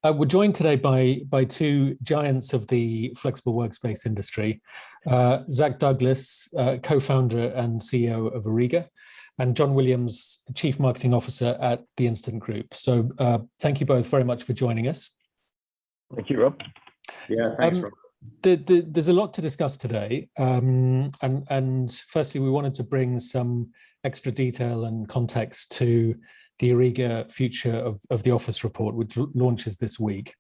We're joined today by two giants of the flexible workspace industry, Zach Douglas, co-founder and CEO of Orega, and John Williams, Chief Marketing Officer at the Instant Group. So thank you both very much for joining us. Thank you, Rob. Yeah, thanks, Rob. There's a lot to discuss today. And firstly, we wanted to bring some extra detail and context to the Orega Future of the Office report, which launches this week.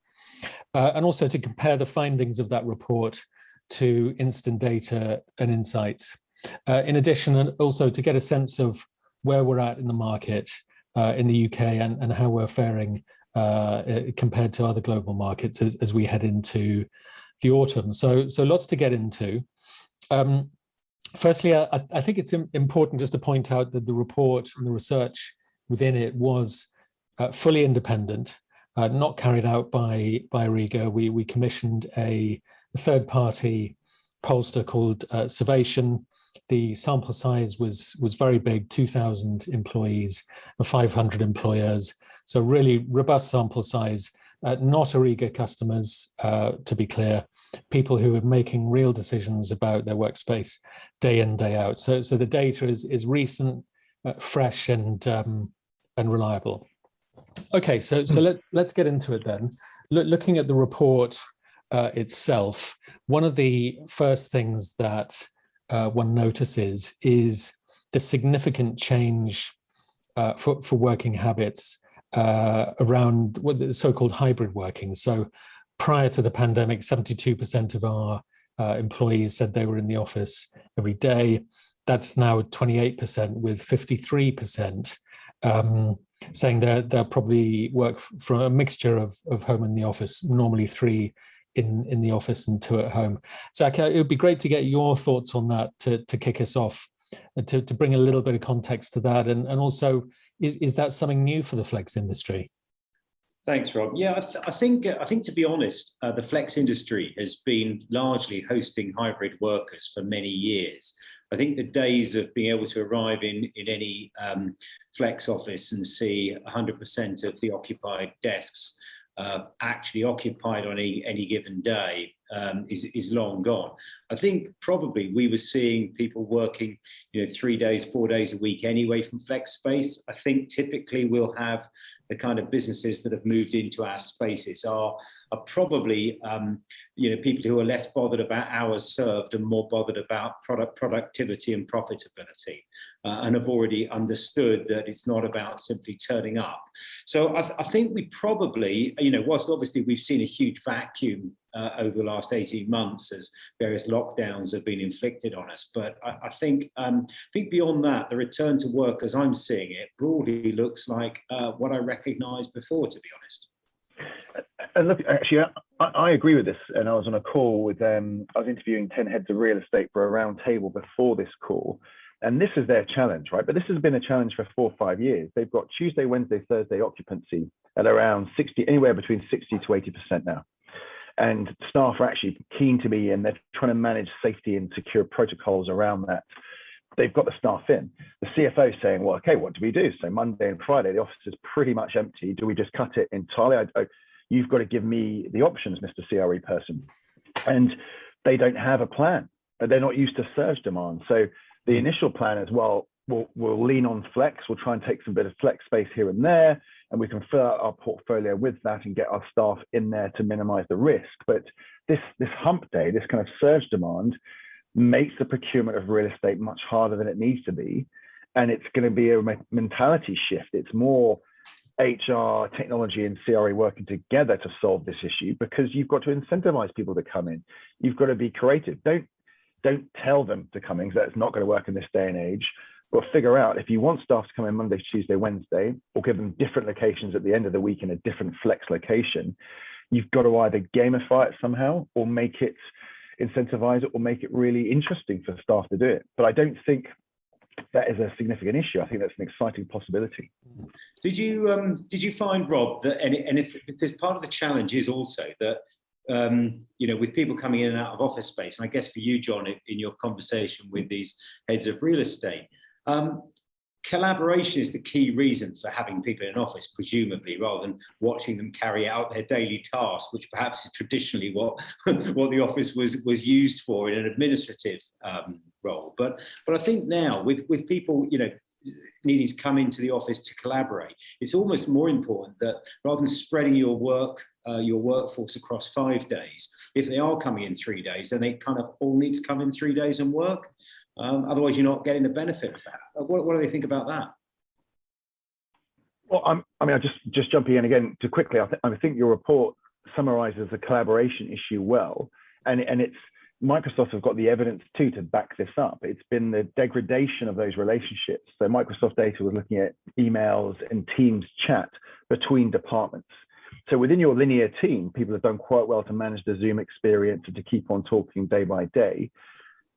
And also to compare the findings of that report to instant data and insights. In addition, and also to get a sense of where we're at in the market in the UK and how we're faring compared to other global markets as we head into the autumn. So lots to get into. Firstly, I think it's important just to point out that the report and the research within it was fully independent, not carried out by Orega. We commissioned a third-party pollster called Survation. The sample size was very big, 2,000 employees of 500 employers. So really robust sample size, not Orega customers, to be clear, people who are making real decisions about their workspace day in, day out. So the data is recent, fresh, and reliable. Okay, so let's get into it then. Looking at the report itself, one of the first things that one notices is the significant change for working habits around what the so-called hybrid working. So prior to the pandemic, 72% of our employees said they were in the office every day. That's now 28%, with 53% saying they'll probably work from a mixture of home and the office, normally 3 in the office and 2 at home. Zach, it would be great to get your thoughts on that to kick us off, and to bring a little bit of context to that, and also, is that something new for the flex industry? Thanks, Rob. Yeah, I think to be honest, the flex industry has been largely hosting hybrid workers for many years. I think the days of being able to arrive in any flex office and see 100% of the occupied desks actually occupied on any given day is long gone. I think probably we were seeing people working, 3 days, 4 days a week anyway from flex space. I think typically we'll have the kind of businesses that have moved into our spaces are probably people who are less bothered about hours served and more bothered about productivity and profitability, and have already understood that it's not about simply turning up. So I think we probably, whilst obviously we've seen a huge vacuum over the last 18 months as various lockdowns have been inflicted on us, but I think beyond that, the return to work, as I'm seeing it, broadly looks like what I recognised before, to be honest. And look, actually, I agree with this. And I was on a call with I was interviewing 10 heads of real estate for a round table before this call. And this is their challenge, right? But this has been a challenge for 4 or 5 years. They've got Tuesday, Wednesday, Thursday occupancy at around 60, anywhere between 60 to 80% now. And staff are actually keen to be in. They're trying to manage safety and secure protocols around that. They've got the staff in. The CFO is saying, well, okay, what do we do? So Monday and Friday, the office is pretty much empty. Do we just cut it entirely? You've got to give me the options, Mr. CRE person. And they don't have a plan. They're not used to surge demand. So the initial plan is, well, we'll lean on flex. We'll try and take some bit of flex space here and there, and we can fill out our portfolio with that and get our staff in there to minimize the risk. But this hump day, this kind of surge demand, makes the procurement of real estate much harder than it needs to be. And it's going to be a mentality shift. It's more HR, technology, and CRE working together to solve this issue, because you've got to incentivize people to come in. You've got to be creative. Don't tell them to come in, because that's not going to work in this day and age. But figure out, if you want staff to come in Monday, Tuesday, Wednesday, or give them different locations at the end of the week in a different flex location, you've got to either gamify it somehow, or make it, incentivize it, or make it really interesting for staff to do it. But I don't think that is a significant issue. I think that's an exciting possibility. Did you find, Rob, that because part of the challenge is also that with people coming in and out of office space, and I guess for you, John, in your conversation with these heads of real estate, collaboration is the key reason for having people in an office, presumably, rather than watching them carry out their daily tasks, which perhaps is traditionally what the office was used for in an administrative role. But I think now with people, needing to come into the office to collaborate, it's almost more important that rather than spreading your workforce across 5 days, if they are coming in 3 days, then they kind of all need to come in 3 days and work. Otherwise, you're not getting the benefit of that. What do they think about that? Well, I just jumping in again too quickly. I think your report summarizes the collaboration issue well, and it's Microsoft have got the evidence too to back this up. It's been the degradation of those relationships. So Microsoft data was looking at emails and Teams chat between departments. So within your linear team, people have done quite well to manage the Zoom experience and to keep on talking day by day.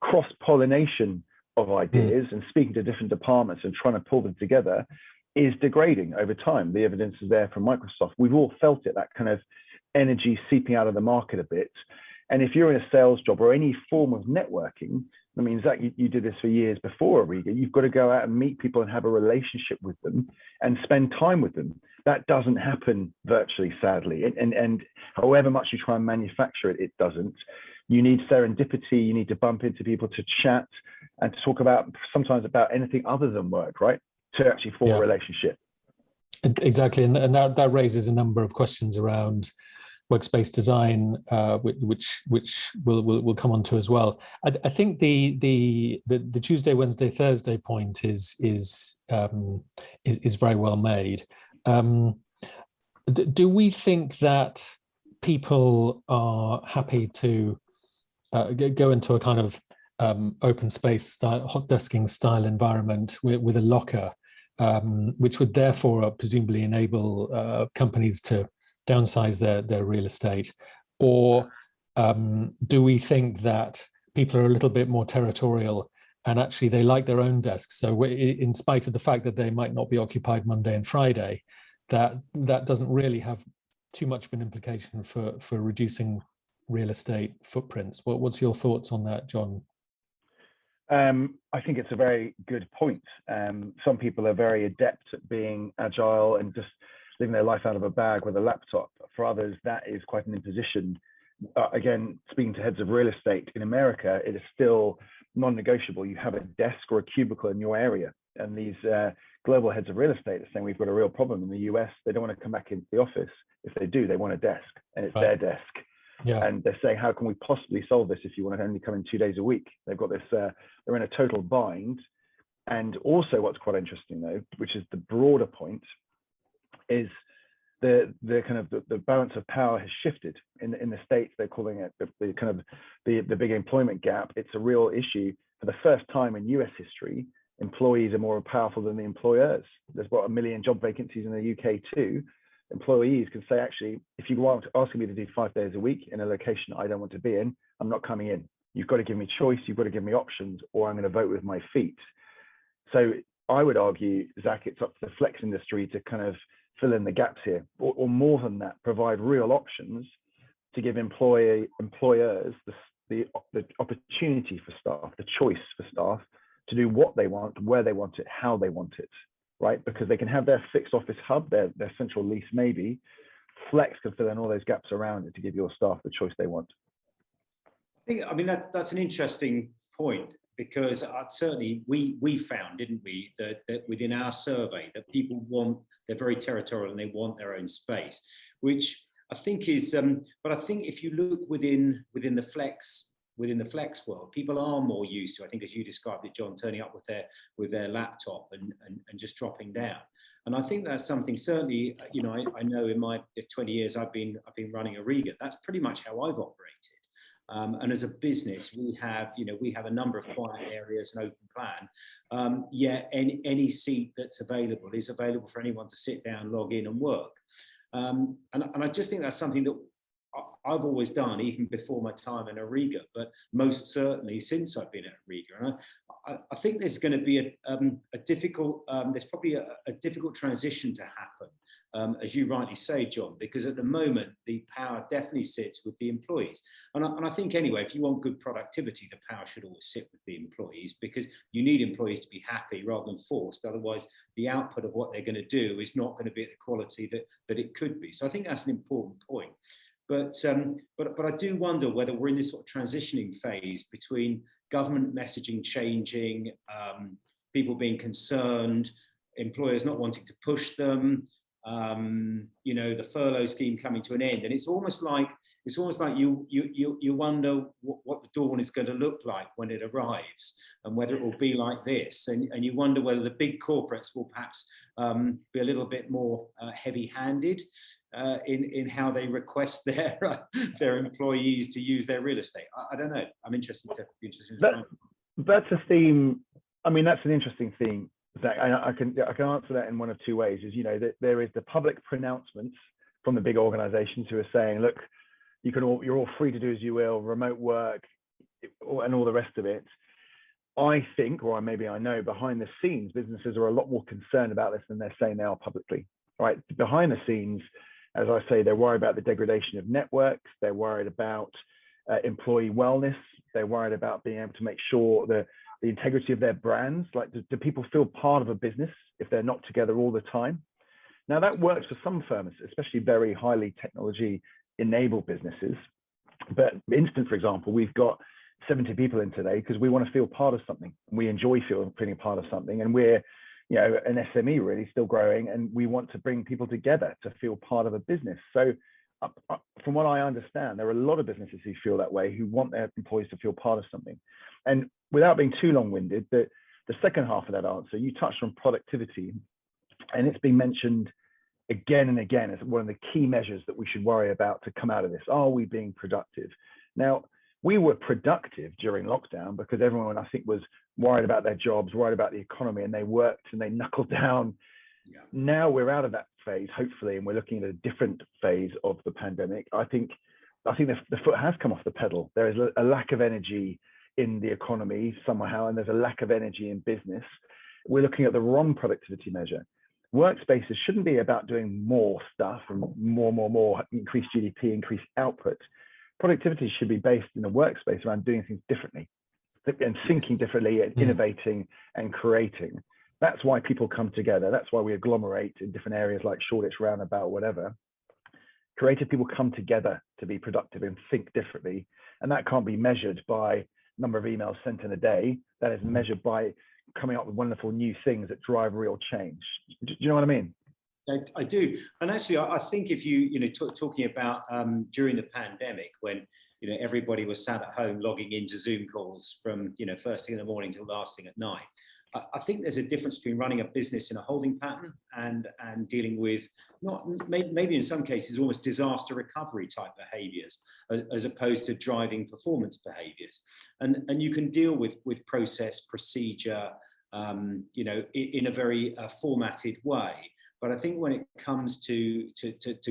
Cross-pollination of ideas and speaking to different departments and trying to pull them together is degrading over time. The evidence is there from Microsoft. We've all felt it, that kind of energy seeping out of the market a bit. And if you're in a sales job or any form of networking, I mean, Zach, you did this for years before Orega, you've got to go out and meet people and have a relationship with them and spend time with them. That doesn't happen virtually, sadly. And however much you try and manufacture it, it doesn't. You need serendipity, you need to bump into people to chat and to talk about sometimes about anything other than work, right? To actually form a relationship. Exactly. And that raises a number of questions around workspace design, which we'll come on to as well. I think the Tuesday, Wednesday, Thursday point is very well made. Do we think that people are happy to go into a kind of open space style, hot desking style environment with a locker, which would therefore presumably enable companies to downsize their real estate? Or do we think that people are a little bit more territorial and actually they like their own desks? So in spite of the fact that they might not be occupied Monday and Friday, that doesn't really have too much of an implication for reducing real estate footprints. What's your thoughts on that, John? I think it's a very good point. Some people are very adept at being agile and just living their life out of a bag with a laptop. For others, that is quite an imposition. Again, speaking to heads of real estate in America, it is still non-negotiable. You have a desk or a cubicle in your area. And these global heads of real estate are saying we've got a real problem in the US. They don't want to come back into the office. If they do, they want a desk, and it's their desk. Yeah. And they're saying, how can we possibly solve this if you want to only come in 2 days a week? They've got this, they're in a total bind. And also what's quite interesting though, which is the broader point, is the kind of the balance of power has shifted in the States. They're calling it the kind of the big employment gap. It's a real issue. For the first time in US history, employees are more powerful than the employers. There's about 1 million job vacancies in the UK too. Employees can say, actually, if you want asking me to do 5 days a week in a location I don't want to be in, I'm not coming in. You've got to give me choice. You've got to give me options, or I'm going to vote with my feet. So I would argue, Zach, it's up to the flex industry to kind of fill in the gaps here, or more than that, provide real options to give employers the opportunity for staff, the choice for staff to do what they want, where they want it, how they want it, right? Because they can have their fixed office hub, their central lease maybe. Flex can fill in all those gaps around it to give your staff the choice they want. I mean, that's an interesting point, because certainly we found, didn't we, that within our survey that people they're very territorial and they want their own space, which I think is, but I think if you look within the flex world, people are more used to, I think as you described it, John, turning up with their laptop and just dropping down. And I think that's something, certainly, I know in my 20 years I've been running Orega, that's pretty much how I've operated. And as a business, we have a number of quiet areas, an open plan. Yet any seat that's available is available for anyone to sit down, log in and work. And I just think that's something that I've always done, even before my time in Orega, but most certainly since I've been at Orega. And I think there's going to be a difficult, there's probably a difficult transition to happen as you rightly say, John, because at the moment, the power definitely sits with the employees. And I think anyway, if you want good productivity, the power should always sit with the employees, because you need employees to be happy rather than forced. Otherwise, the output of what they're going to do is not going to be at the quality that it could be. So I think that's an important point. But I do wonder whether we're in this sort of transitioning phase between government messaging changing, people being concerned, employers not wanting to push them, the furlough scheme coming to an end, and it's almost like you wonder what the dawn is going to look like when it arrives, and whether it will be like this, and you wonder whether the big corporates will perhaps be a little bit more heavy-handed in how they request their employees to use their real estate. I don't know. I'm interested to be interested. That's a theme. I mean, that's an interesting theme, Zach. I can answer that in one of two ways. Is, that there is the public pronouncements from the big organizations who are saying, look, you're all free to do as you will, remote work, and all the rest of it. I think, or maybe I know, behind the scenes, businesses are a lot more concerned about this than they're saying they are publicly. Right? Behind the scenes, as I say, they're worried about the degradation of networks. They're worried about employee wellness. They're worried about being able to make sure the integrity of their brands. Like, do people feel part of a business if they're not together all the time? Now, that works for some firms, especially very highly technology-enabled businesses. But Instant, for example, we've got 70 people in today because we want to feel part of something. We enjoy feeling part of something, and we're an SME really still growing, and we want to bring people together to feel part of a business. So from what I understand, there are a lot of businesses who feel that way, who want their employees to feel part of something. And without being too long-winded, the second half of that answer, you touched on productivity, and it's been mentioned again and again as one of the key measures that we should worry about to come out of this. Are we being productive? Now, we were productive during lockdown because everyone, I think, was worried about their jobs, worried about the economy, and they worked and they knuckled down. Yeah. Now we're out of that phase, hopefully, and we're looking at a different phase of the pandemic. I think the foot has come off the pedal. There is a lack of energy in the economy somehow, and there's a lack of energy in business. We're looking at the wrong productivity measure. Workspaces shouldn't be about doing more stuff and more, increase GDP, increase output. Productivity should be based in a workspace around doing things differently and thinking differently and innovating and creating. That's why people come together. That's why we agglomerate in different areas like Shoreditch, Roundabout, whatever. Creative people come together to be productive and think differently. And that can't be measured by number of emails sent in a day. That is measured by coming up with wonderful new things that drive real change. Do you know what I mean? I do. And actually, I think if talking about during the pandemic, when everybody was sat at home logging into Zoom calls from first thing in the morning till last thing at night, I think there's a difference between running a business in a holding pattern and dealing with maybe in some cases almost disaster recovery type behaviours as opposed to driving performance behaviours. And you can deal with process, procedure, in a very formatted way. But I think when it comes to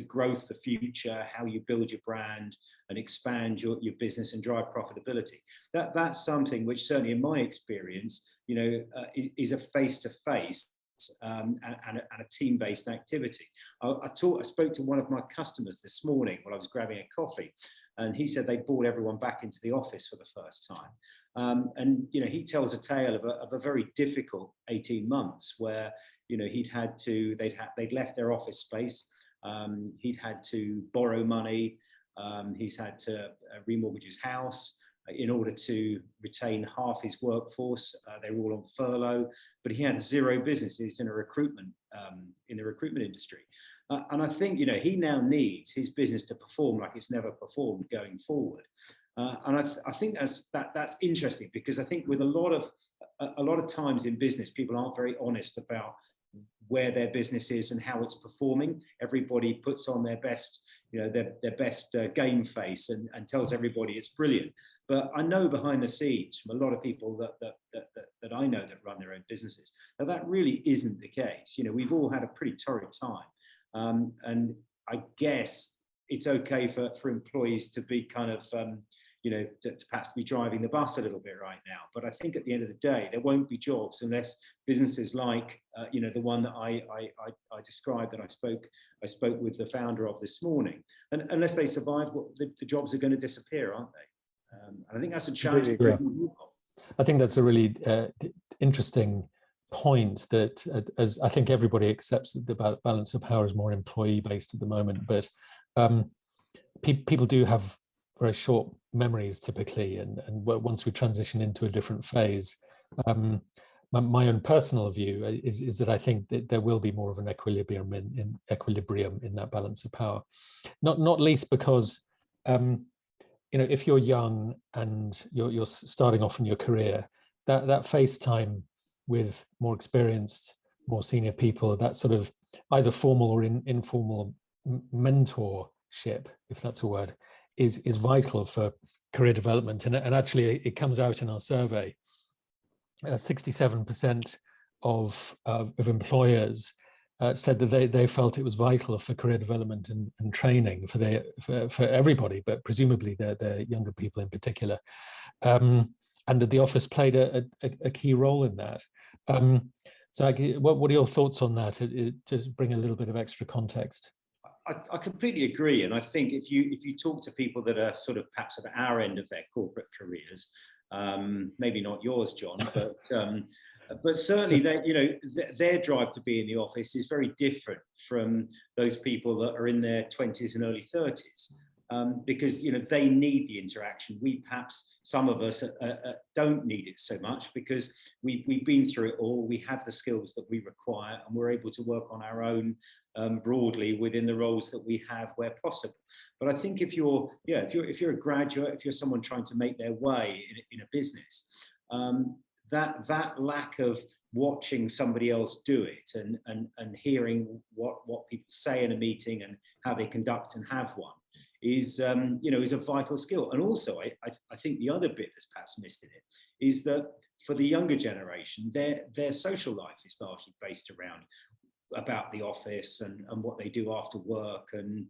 growth, the future, how you build your brand and expand your business and drive profitability, that's something which certainly in my experience, is a face-to-face and a team-based activity. I spoke to one of my customers this morning while I was grabbing a coffee, and he said they brought everyone back into the office for the first time. And he tells a tale of a very difficult 18 months where they'd left their office space, he'd had to borrow money, he's had to remortgage his house in order to retain half his workforce. They were all on furlough, but he had zero business. He's in the recruitment industry. And I think, he now needs his business to perform like it's never performed going forward. And I think that's interesting, because I think with a lot of times in business, people aren't very honest about where their business is and how it's performing. Everybody puts on their best, their best game face and tells everybody it's brilliant. But I know behind the scenes from a lot of people that I know that run their own businesses, that really isn't the case. We've all had a pretty torrid time, and I guess it's okay for employees to be kind of to perhaps be driving the bus a little bit right now. But I think at the end of the day, there won't be jobs unless businesses like, the one that I described, that I spoke with the founder of this morning, and unless they survive, the jobs are going to disappear, aren't they? And I think that's a challenge. I think that's a really interesting point, that as I think everybody accepts that the balance of power is more employee based at the moment, but people do have very short memories typically, and once we transition into a different phase, my own personal view is that I think that there will be more of an equilibrium in that balance of power, not least because if you're young and you're starting off in your career, that face time with more experienced, more senior people, that sort of either formal or informal mentorship, if that's a word, is vital for career development. And actually, it comes out in our survey. 67% of employers said that they felt it was vital for career development and training for everybody, but presumably their younger people in particular, and that the office played a key role in that. So, what are your thoughts on that? To bring a little bit of extra context. I completely agree, and I think if you talk to people that are sort of perhaps at our end of their corporate careers, maybe not yours, John, but certainly their drive to be in the office is very different from those people that are in their 20s and early 30s, because they need the interaction. Some of us don't need it so much because we've been through it all. We have the skills that we require, and we're able to work on our own broadly within the roles that we have where possible. But I think if you're a graduate, if you're someone trying to make their way in a business, that lack of watching somebody else do it and hearing what people say in a meeting and how they conduct and have one is a vital skill. And also, I think the other bit that's perhaps missed in it is that for the younger generation, their social life is largely based around about the office and what they do after work and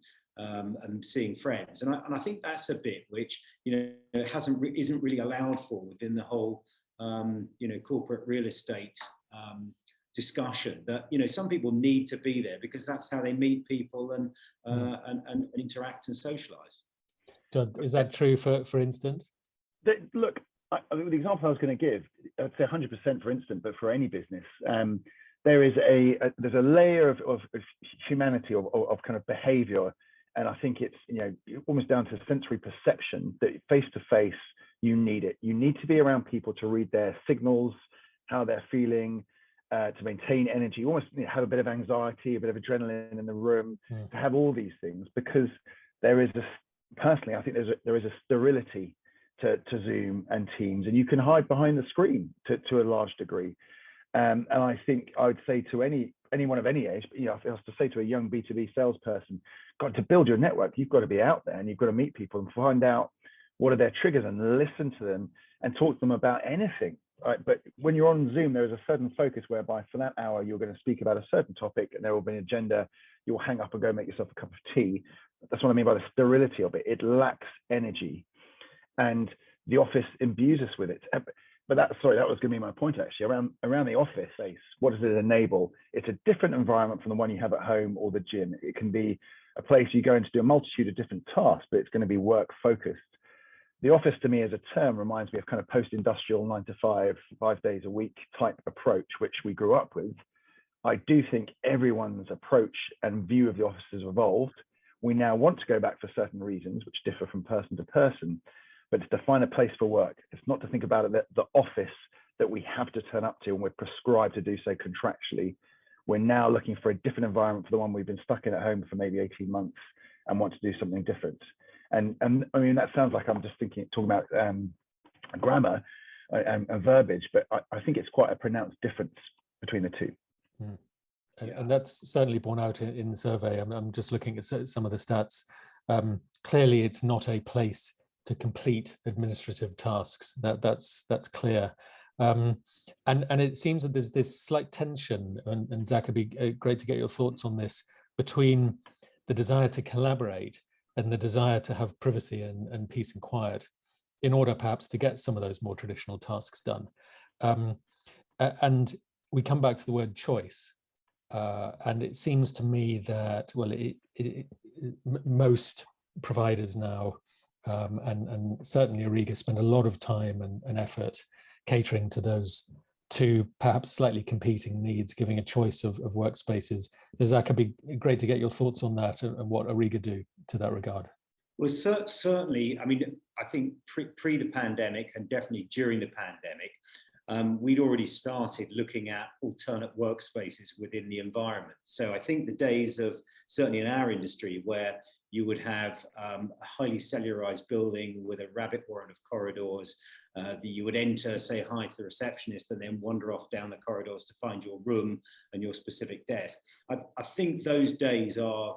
seeing friends. And I think that's a bit which isn't really allowed for within the whole corporate real estate discussion, that some people need to be there because that's how they meet people and interact and socialize. John, is that true for instance? Look, the example I was going to give, I'd say 100% for instance, but for any business, there's a layer of humanity of kind of behavior, and I think it's almost down to sensory perception that face to face you need it. You need to be around people to read their signals, how they're feeling, to maintain energy, almost have a bit of anxiety, a bit of adrenaline in the room, to have all these things, because there is personally, I think there is a sterility to Zoom and Teams, and you can hide behind the screen to a large degree. And I think I would say to anyone of any age, if I was to say to a young B2B salesperson, got to build your network, you've got to be out there and you've got to meet people and find out what are their triggers and listen to them and talk to them about anything. Right? But when you're on Zoom, there is a certain focus whereby for that hour, you're going to speak about a certain topic and there will be an agenda. You'll hang up and go make yourself a cup of tea. That's what I mean by the sterility of it. It lacks energy, and the office imbues us with it. But that was going to be my point actually, around the office space. What does it enable? It's a different environment from the one you have at home or the gym. It can be a place you go in to do a multitude of different tasks, but it's going to be work focused. The office to me as a term reminds me of kind of post-industrial 9 to 5, 5 days a week type approach, which we grew up with. I do think everyone's approach and view of the office has evolved. We now want to go back for certain reasons, which differ from person to person, but it's to find a place for work. It's not to think about it that the office that we have to turn up to and we're prescribed to do so contractually. We're now looking for a different environment for the one we've been stuck in at home for maybe 18 months and want to do something different. And I mean, that sounds like I'm just talking about grammar and verbiage, but I think it's quite a pronounced difference between the two. And that's certainly borne out in the survey. I'm just looking at some of the stats. Clearly, it's not a place to complete administrative tasks. That's clear. And it seems that there's this slight tension, and Zach, it'd be great to get your thoughts on this, between the desire to collaborate and the desire to have privacy and peace and quiet. in order perhaps to get some of those more traditional tasks done. And we come back to the word choice. And it seems to me that, well, most providers now, and certainly Orega, spend a lot of time and effort catering to those two perhaps slightly competing needs, giving a choice of workspaces. So Zach, it'd be great to get your thoughts on that and what Orega do to that regard. Well, certainly, I mean, I think pre the pandemic and definitely during the pandemic, we'd already started looking at alternate workspaces within the environment. So I think the days of, certainly in our industry, where you would have a highly cellularized building with a rabbit warren of corridors, that you would enter, say hi to the receptionist, and then wander off down the corridors to find your room and your specific desk. I think those days are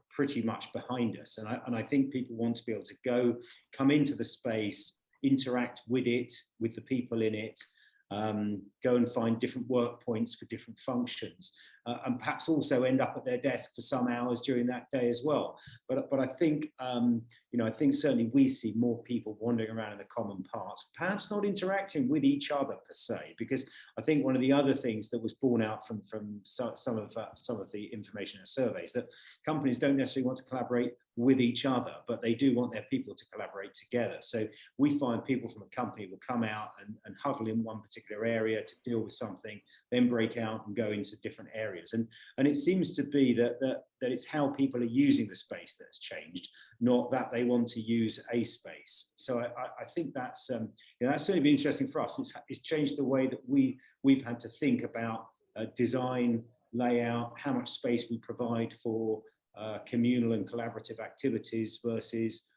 pretty much behind us. And I think people want to be able to come into the space, interact with it, with the people in it, go and find different work points for different functions, and perhaps also end up at their desk for some hours during that day as well. But I think, I think certainly we see more people wandering around in the common parts, perhaps not interacting with each other per se, because I think one of the other things that was borne out from some of the information in surveys, that companies don't necessarily want to collaborate with each other, but they do want their people to collaborate together. So we find people from a company will come out and huddle in one particular area to deal with something, then break out and go into different areas. And it seems to be that it's how people are using the space that's changed, not that they want to use a space. So I think that's that's certainly been interesting for us. It's changed the way that we've had to think about design, layout, how much space we provide for communal and collaborative activities versus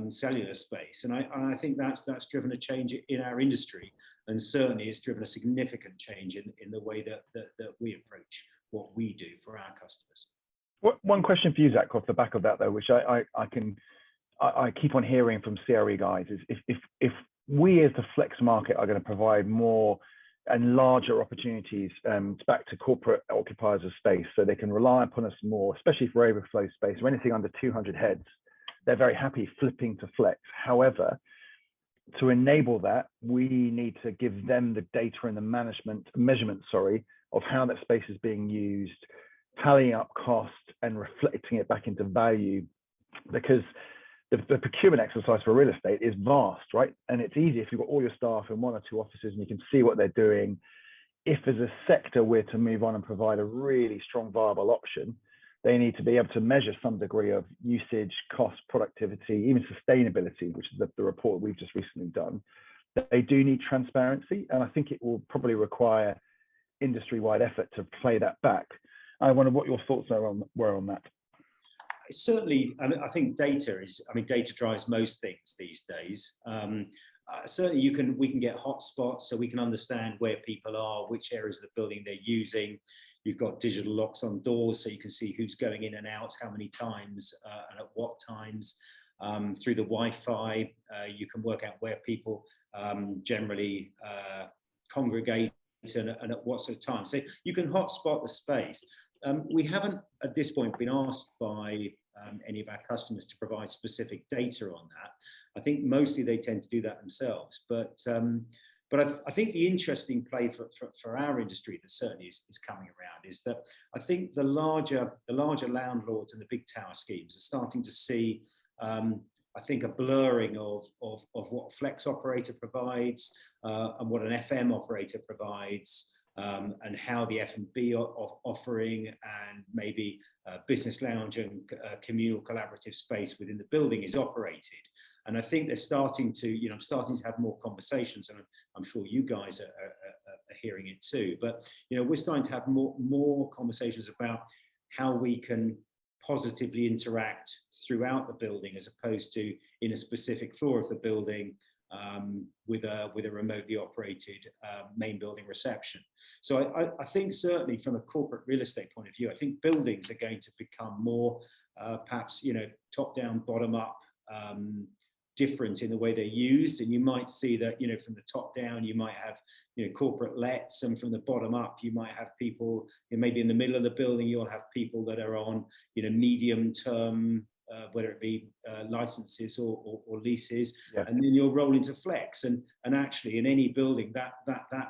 cellular space. And I think that's driven a change in our industry, and certainly it's driven a significant change in the way that we approach what we do for our customers. One question for you, Zach, off the back of that though, which I keep on hearing from CRE guys, is if we as the flex market are going to provide more and larger opportunities back to corporate occupiers of space, so they can rely upon us more, especially for overflow space or anything under 200 heads, they're very happy flipping to flex. However, to enable that, we need to give them the data and the measurement of how that space is being used, tallying up cost and reflecting it back into value, because the procurement exercise for real estate is vast, right? And it's easy if you've got all your staff in one or two offices and you can see what they're doing. If as a sector we're to move on and provide a really strong, viable option, they need to be able to measure some degree of usage, cost, productivity, even sustainability, which is the report we've just recently done. They do need transparency, and I think it will probably require industry-wide effort to play that back. I wonder what your thoughts were on that. Certainly, I think data drives most things these days. Certainly, we can get hotspots, so we can understand where people are, which areas of the building they're using. You've got digital locks on doors, so you can see who's going in and out, how many times, and at what times. Through the Wi-Fi, you can work out where people generally congregate and at what sort of time. So you can hotspot the space. We haven't, at this point, been asked by any of our customers to provide specific data on that. I think mostly they tend to do that themselves. But I think the interesting play for our industry that certainly is coming around is that I think the larger landlords and the big tower schemes are starting to see, I think, a blurring of what a flex operator provides and what an FM operator provides. And how the F&B offering and maybe business lounge and communal collaborative space within the building is operated. And I think they're starting to have more conversations, and I'm sure you guys are hearing it too. But we're starting to have more conversations about how we can positively interact throughout the building, as opposed to in a specific floor of the building. With a remotely operated main building reception. So I think certainly from a corporate real estate point of view, I think buildings are going to become more perhaps top down, bottom up, different in the way they're used. And you might see that from the top down you might have corporate lets, and from the bottom up you might have people maybe in the middle of the building. You'll have people that are on medium term whether it be licenses or leases, Yeah. and then you'll roll into flex. And actually, in any building, that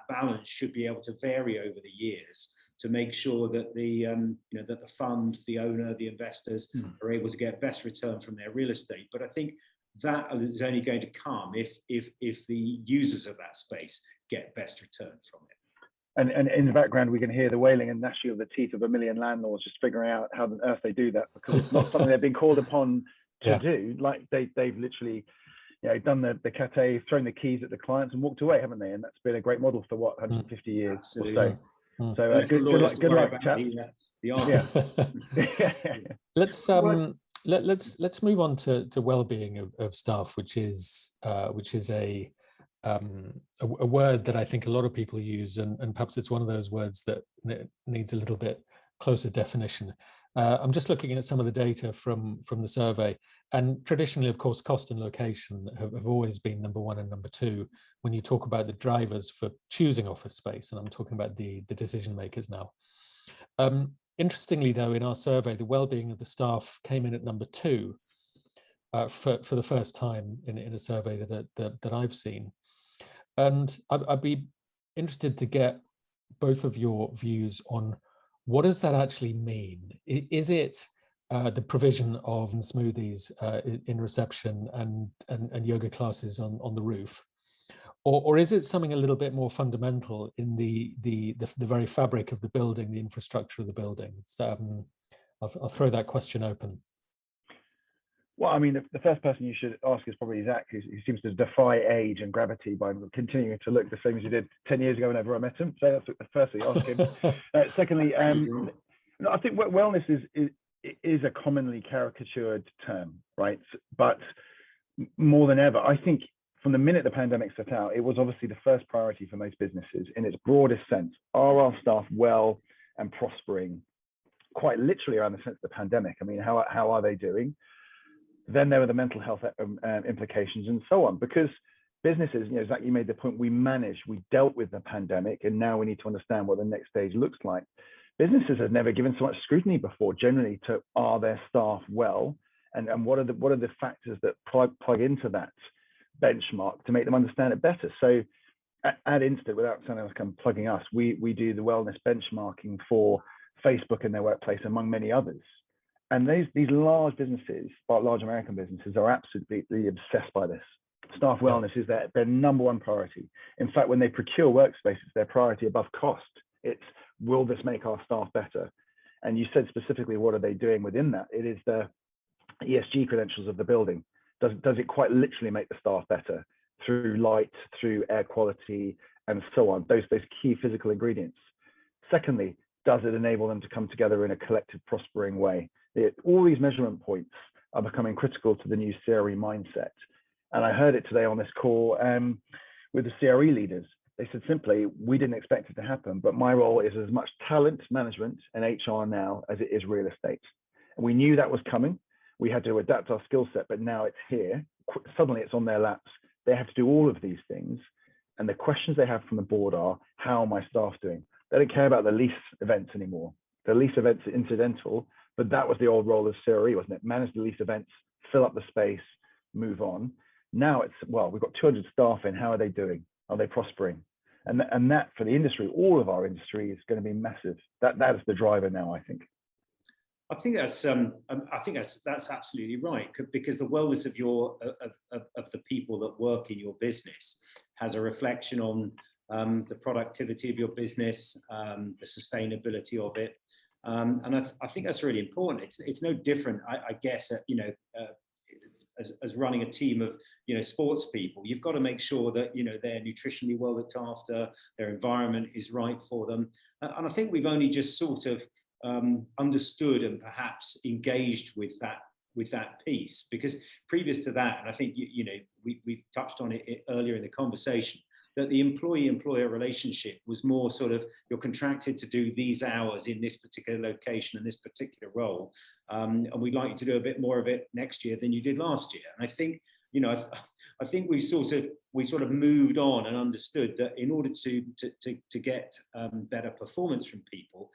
balance should be able to vary over the years to make sure that the that the fund, the owner, the investors are able to get best return from their real estate. But I think that is only going to come if the users of that space get best return from it. And in the background, we can hear the wailing and gnashing of the teeth of a million landlords just figuring out how on earth they do that, because it's not something they've been called upon to do. Like they've literally, done the cate, thrown the keys at the clients and walked away, haven't they? And that's been a great model for what, 150 years Absolutely. or so. So good luck, chaps. Let's move on to well-being of staff, which is a word that I think a lot of people use, and perhaps it's one of those words that needs a little bit closer definition. I'm just looking at some of the data from the survey, and traditionally, of course, cost and location have always been number one and number two when you talk about the drivers for choosing office space, and I'm talking about the decision makers now. Interestingly, though, in our survey, the well-being of the staff came in at number two for the first time in a survey that I've seen. And I'd be interested to get both of your views on what does that actually mean? Is it the provision of smoothies in reception and yoga classes on the roof? Or is it something a little bit more fundamental in the very fabric of the building, the infrastructure of the building? I'll throw that question open. Well, I mean, the first person you should ask is probably Zach, who seems to defy age and gravity by continuing to look the same as he did 10 years ago whenever I met him. So that's firstly, ask him. Secondly, I think wellness is a commonly caricatured term, right? But more than ever, I think from the minute the pandemic set out, it was obviously the first priority for most businesses in its broadest sense. Are our staff well and prospering? Quite literally around the sense of the pandemic. I mean, how are they doing? Then there were the mental health implications and so on, because businesses, Zach, you made the point, we dealt with the pandemic, and now we need to understand what the next stage looks like. Businesses have never given so much scrutiny before, generally, to are their staff well, and what are the factors that plug into that benchmark to make them understand it better. So at Instant, without sounding like I'm plugging us, we do the wellness benchmarking for Facebook and their workplace, among many others. And these large businesses, large American businesses, are absolutely obsessed by this. Staff wellness is their number one priority. In fact, when they procure workspaces, their priority above cost, it's, will this make our staff better? And you said specifically, what are they doing within that? It is the ESG credentials of the building. Does it quite literally make the staff better through light, through air quality, and so on, those key physical ingredients? Secondly, does it enable them to come together in a collective prospering way? All these measurement points are becoming critical to the new CRE mindset. And I heard it today on this call with the CRE leaders. They said simply, we didn't expect it to happen, but my role is as much talent management and HR now as it is real estate. And we knew that was coming. We had to adapt our skill set, but now it's here. Suddenly it's on their laps. They have to do all of these things. And the questions they have from the board are, how are my staff doing? They don't care about the lease events anymore. The lease events are incidental, but that was the old role of CRE, wasn't it? Manage the lease events, fill up the space, move on. Now it's, well, we've got 200 staff in. How are they doing? Are they prospering? And that for the industry, all of our industry, is going to be massive. That is the driver now, I think. I think that's absolutely right, because the wellness of the people that work in your business has a reflection on the productivity of your business, the sustainability of it, and I think that's really important. It's no different, I guess, as running a team of sports people. You've got to make sure that they're nutritionally well looked after, their environment is right for them, and I think we've only just sort of understood and perhaps engaged with that piece, because previous to that, and I think we touched on it earlier in the conversation, that the employee-employer relationship was more sort of, you're contracted to do these hours in this particular location and this particular role, and we'd like you to do a bit more of it next year than you did last year. And I think I think we sort of moved on and understood that in order to get better performance from people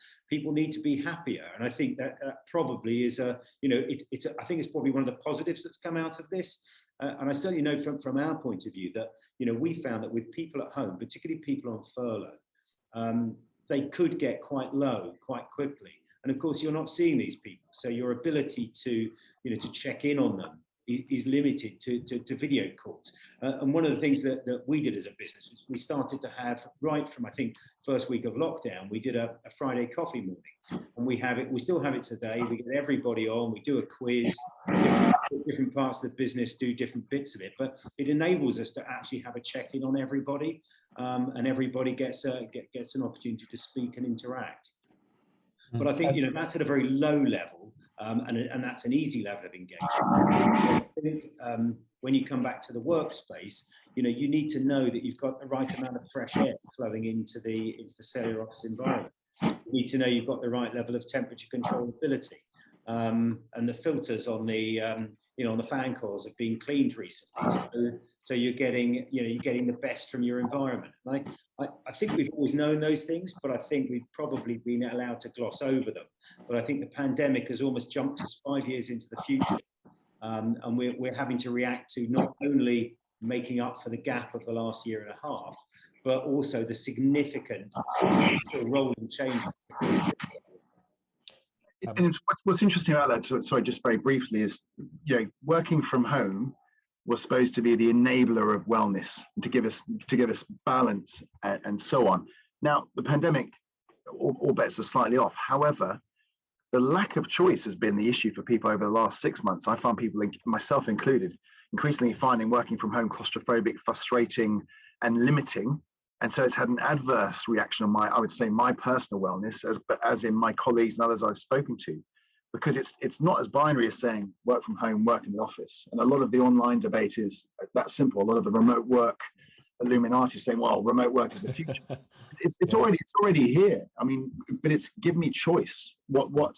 need to be happier. And I think that probably is I think it's probably one of the positives that's come out of this. And I certainly know from our point of view that, we found that with people at home, particularly people on furlough, they could get quite low quite quickly. And of course, you're not seeing these people. So your ability to check in on them is limited to video calls. And one of the things that we did as a business was we started to have, right from, I think, first week of lockdown, we did a Friday coffee morning. And we still have it today. We get everybody on, we do a quiz, different parts of the business do different bits of it, but it enables us to actually have a check-in on everybody, and everybody gets an opportunity to speak and interact. But I think, that's at a very low level, and that's an easy level of engagement. I think when you come back to the workspace, you need to know that you've got the right amount of fresh air flowing into the cellular office environment. You need to know you've got the right level of temperature controllability, and the filters on the on the fan coils have been cleaned recently, so you're getting the best from your environment. I think we've always known those things, but I think we've probably been allowed to gloss over them. But I think the pandemic has almost jumped us 5 years into the future, and we're having to react to not only making up for the gap of the last year and a half, but also the significant rolling change. And what's interesting about that, sorry, just very briefly, is working from home was supposed to be the enabler of wellness, to give us balance and so on. Now, the pandemic, all bets are slightly off. However, the lack of choice has been the issue for people over the last 6 months. I found people, myself included, increasingly finding working from home claustrophobic, frustrating, and limiting. And so it's had an adverse reaction on I would say, my personal wellness, as in my colleagues and others I've spoken to, because it's not as binary as saying work from home, work in the office. And a lot of the online debate is that simple. A lot of the remote work Illuminati saying, well, remote work is the future. It's already here. I mean, but it's given me choice. What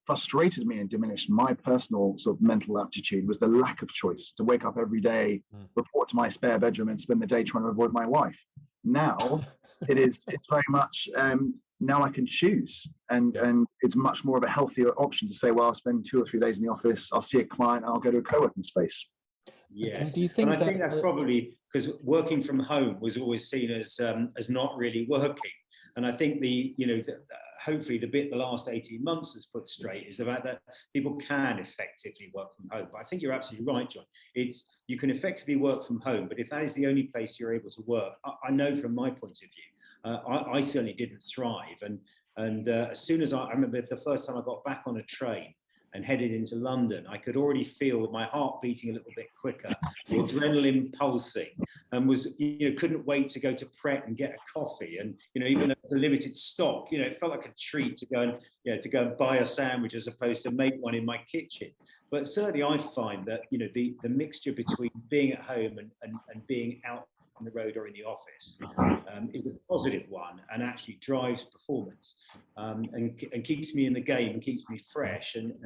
frustrated me and diminished my personal sort of mental aptitude was the lack of choice, to wake up every day, report to my spare bedroom and spend the day trying to avoid my wife. Now it's very much now I can choose, and it's much more of a healthier option to say, well, I'll spend 2 or 3 days in the office, I'll see a client, and I'll go to a co-working space. Yes, and do you think I think that's probably because working from home was always seen as not really working. And I think hopefully the last 18 months has put straight is the fact that people can effectively work from home. But I think you're absolutely right, John. You can effectively work from home, but if that is the only place you're able to work, I know from my point of view, I certainly didn't thrive. And as soon as I remember the first time I got back on a train and headed into London, I could already feel my heart beating a little bit quicker, the adrenaline pulsing, and couldn't wait to go to Pret and get a coffee. And even though it's a limited stock, it felt like a treat to go and buy a sandwich as opposed to make one in my kitchen. But certainly I find that the mixture between being at home and being out on the road or in the office is a positive one, and actually drives performance, and keeps me in the game and keeps me fresh, and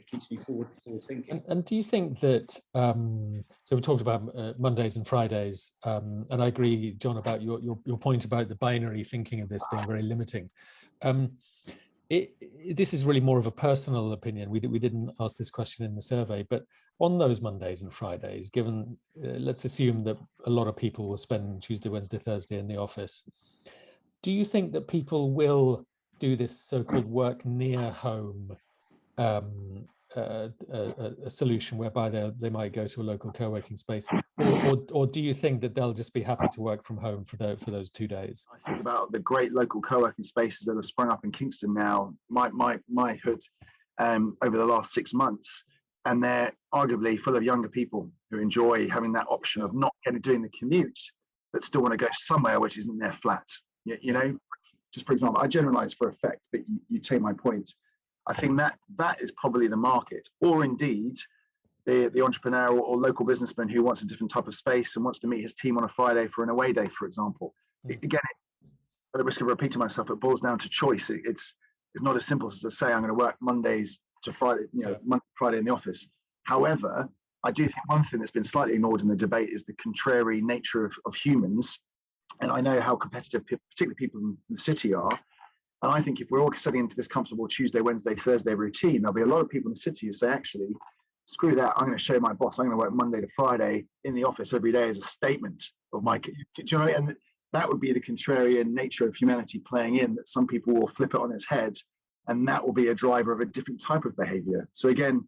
keeps me forward thinking. And do you think that so we talked about Mondays and Fridays, and I agree, John, about your point about the binary thinking of this being very limiting. This is really more of a personal opinion. We didn't ask this question in the survey, but on those Mondays and Fridays, given let's assume that a lot of people will spend Tuesday, Wednesday, Thursday in the office, do you think that people will do this so-called work near home a solution whereby they might go to a local co-working space, or do you think that they'll just be happy to work from home for those 2 days? I think about the great local co-working spaces that have sprung up in Kingston now, my hood, over the last 6 months, and they're arguably full of younger people who enjoy having that option of not doing the commute, but still want to go somewhere which isn't their flat. Just for example, I generalize for effect, but you take my point. I think that is probably the market, or indeed the entrepreneur or local businessman who wants a different type of space and wants to meet his team on a Friday for an away day, for example. Again, at the risk of repeating myself, it boils down to choice. It's not as simple as to say I'm going to work Mondays to Friday, Friday in the office. However, I do think one thing that's been slightly ignored in the debate is the contrary nature of humans. And I know how competitive, particularly people in the city are. And I think if we're all setting into this comfortable Tuesday, Wednesday, Thursday routine, there'll be a lot of people in the city who say, actually, screw that. I'm going to show my boss I'm going to work Monday to Friday in the office every day as a statement of my, do you know, and that would be the contrarian nature of humanity playing in, that some people will flip it on its head, and that will be a driver of a different type of behavior. So again,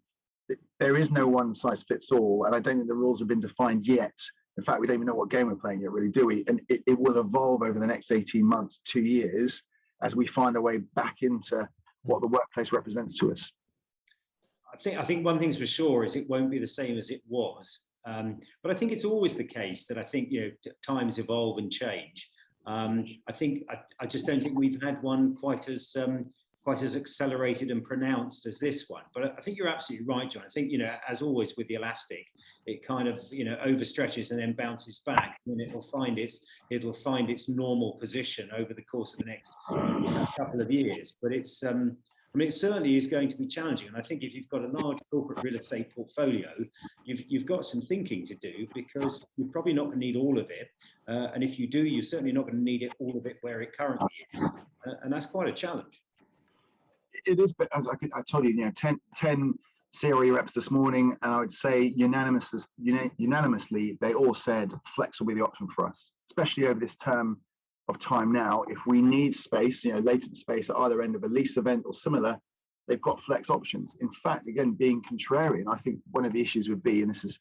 there is no one size fits all, and I don't think the rules have been defined yet. In fact, we don't even know what game we're playing yet, really, do we? And it will evolve over the next 18 months, 2 years, as we find a way back into what the workplace represents to us. I think one thing's for sure is it won't be the same as it was. But I think it's always the case that I think, you know, times evolve and change. I just don't think we've had one quite as accelerated and pronounced as this one. But I think you're absolutely right, John. I think, you know, as always with the elastic, it kind of, you know, overstretches and then bounces back, and it'll find its normal position over the course of the next couple of years. But it's I mean, it certainly is going to be challenging. And I think if you've got a large corporate real estate portfolio, you've got some thinking to do, because you're probably not going to need all of it. And if you do, you're certainly not going to need all of it where it currently is. And that's quite a challenge. It is, but as I told you, 10 CRE reps this morning, and I would say unanimously, they all said flex will be the option for us, especially over this term of time now. If we need space, latent space at either end of a lease event or similar, they've got flex options. In fact, again, being contrarian, I think one of the issues would be, and this is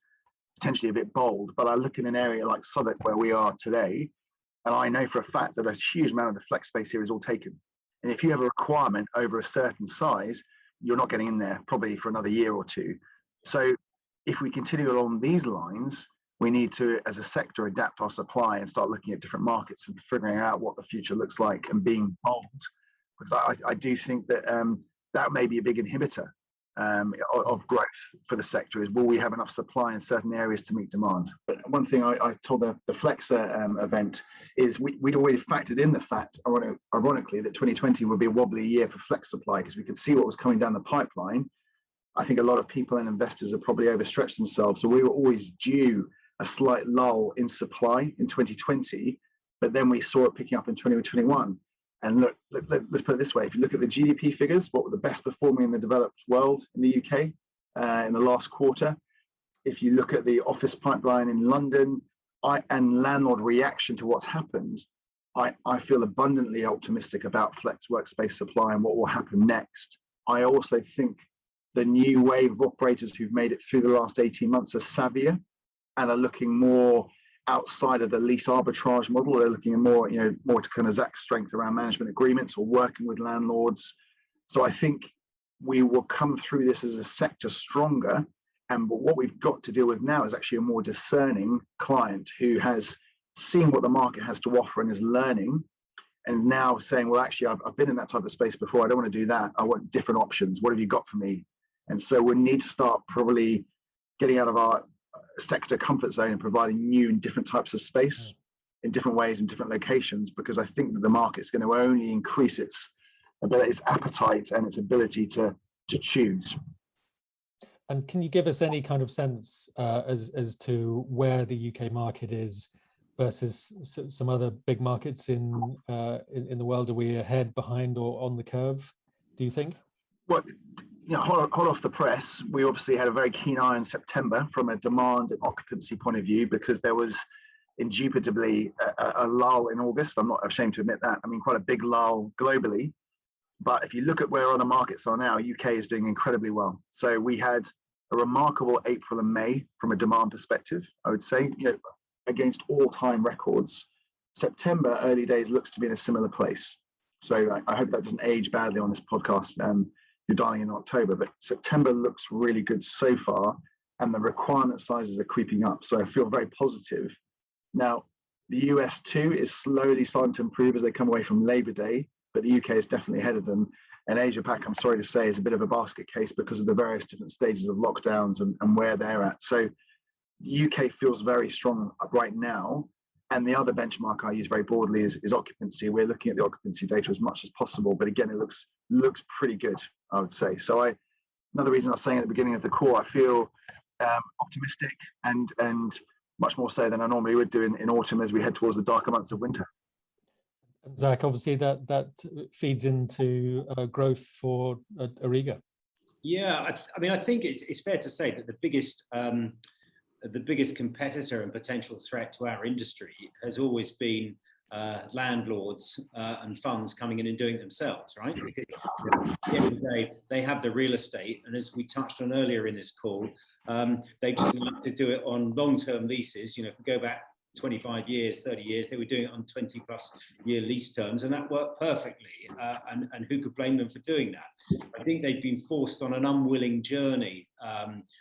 potentially a bit bold, but I look in an area like Southwark where we are today, and I know for a fact that a huge amount of the flex space here is all taken. And if you have a requirement over a certain size, you're not getting in there probably for another year or two. So if we continue along these lines, we need to, as a sector, adapt our supply and start looking at different markets and figuring out what the future looks like and being bold. Because I do think that that may be a big inhibitor of growth for the sector, is will we have enough supply in certain areas to meet demand? But one thing I told the Flexa event is we'd already factored in the fact, ironically, that 2020 would be a wobbly year for flex supply, because we could see what was coming down the pipeline. I think a lot of people and investors have probably overstretched themselves. So we were always due a slight lull in supply in 2020, but then we saw it picking up in 2021. And look, let's put it this way. If you look at the GDP figures, what were the best performing in the developed world in the UK in the last quarter? If you look at the office pipeline in London and landlord reaction to what's happened, I feel abundantly optimistic about flex workspace supply and what will happen next. I also think the new wave of operators who've made it through the last 18 months are savvier and are looking more outside of the lease arbitrage model. They're looking at more to kind of Zach's strength around management agreements or working with landlords. So I think we will come through this as a sector stronger. And what we've got to deal with now is actually a more discerning client who has seen what the market has to offer and is learning, and is now saying, well, actually, I've been in that type of space before. I don't want to do that. I want different options. What have you got for me? And so we need to start probably getting out of our sector comfort zone and providing new and different types of space in different ways in different locations, because I think that the market's going to only increase its appetite and its ability to choose. And can you give us any kind of sense as to where the UK market is versus some other big markets in the world? Are we ahead, behind, or on the curve, do you think? Well, hot off the press, we obviously had a very keen eye in September from a demand and occupancy point of view, because there was indubitably a lull in August. I'm not ashamed to admit that. I mean, quite a big lull globally. But if you look at where other markets are now, UK is doing incredibly well. So we had a remarkable April and May from a demand perspective, I would say, against all-time records. September, early days, looks to be in a similar place. So I hope that doesn't age badly on this podcast. You're dialing in October, but September looks really good so far, and the requirement sizes are creeping up. So I feel very positive. Now, the US too is slowly starting to improve as they come away from Labor Day, but the UK is definitely ahead of them. And Asia Pac, I'm sorry to say, is a bit of a basket case because of the various different stages of lockdowns and where they're at. So the UK feels very strong right now. And the other benchmark I use very broadly is occupancy. We're looking at the occupancy data as much as possible, but again, it looks pretty good, I would say. So another reason I was saying at the beginning of the call, I feel optimistic and much more so than I normally would do in autumn as we head towards the darker months of winter. And Zach, obviously that feeds into growth for Orega. Yeah, I mean, I think it's fair to say that the biggest competitor and potential threat to our industry has always been landlords and funds coming in and doing it themselves, right? Because at the end of the day, they have the real estate, and as we touched on earlier in this call, they just like to do it on long-term leases. You know, if we go back 25 years, 30 years, they were doing it on 20+ year lease terms, and that worked perfectly. And who could blame them for doing that? I think they've been forced on an unwilling journey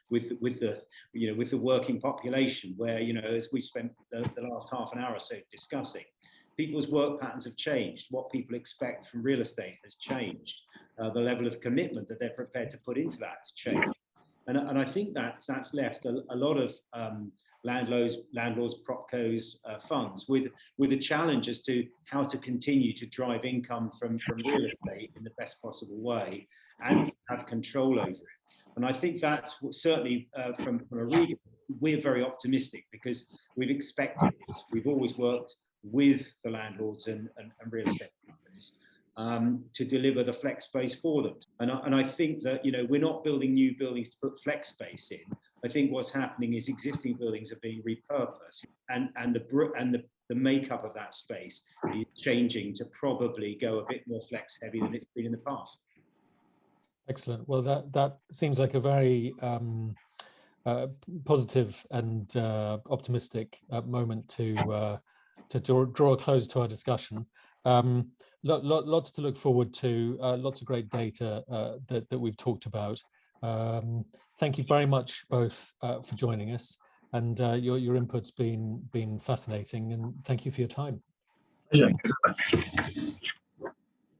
with the working population, where, you know, as we spent the last half an hour or so discussing, people's work patterns have changed. What people expect from real estate has changed. The level of commitment that they're prepared to put into that has changed. And I think that's left a lot of landlords, propcos, funds with a challenge as to how to continue to drive income from real estate in the best possible way and have control over it. And I think that's certainly from Orega, we're very optimistic because we've expected this. We've always worked with the landlords and real estate companies to deliver the flex space for them. And I think that, you know, we're not building new buildings to put flex space in. I think what's happening is existing buildings are being repurposed, and the makeup of that space is changing to probably go a bit more flex heavy than it's been in the past. Excellent. Well, that seems like a very positive and optimistic moment to draw a close to our discussion. Lots to look forward to, lots of great data that we've talked about. Thank you very much both for joining us, and your input's been fascinating, and thank you for your time. Pleasure.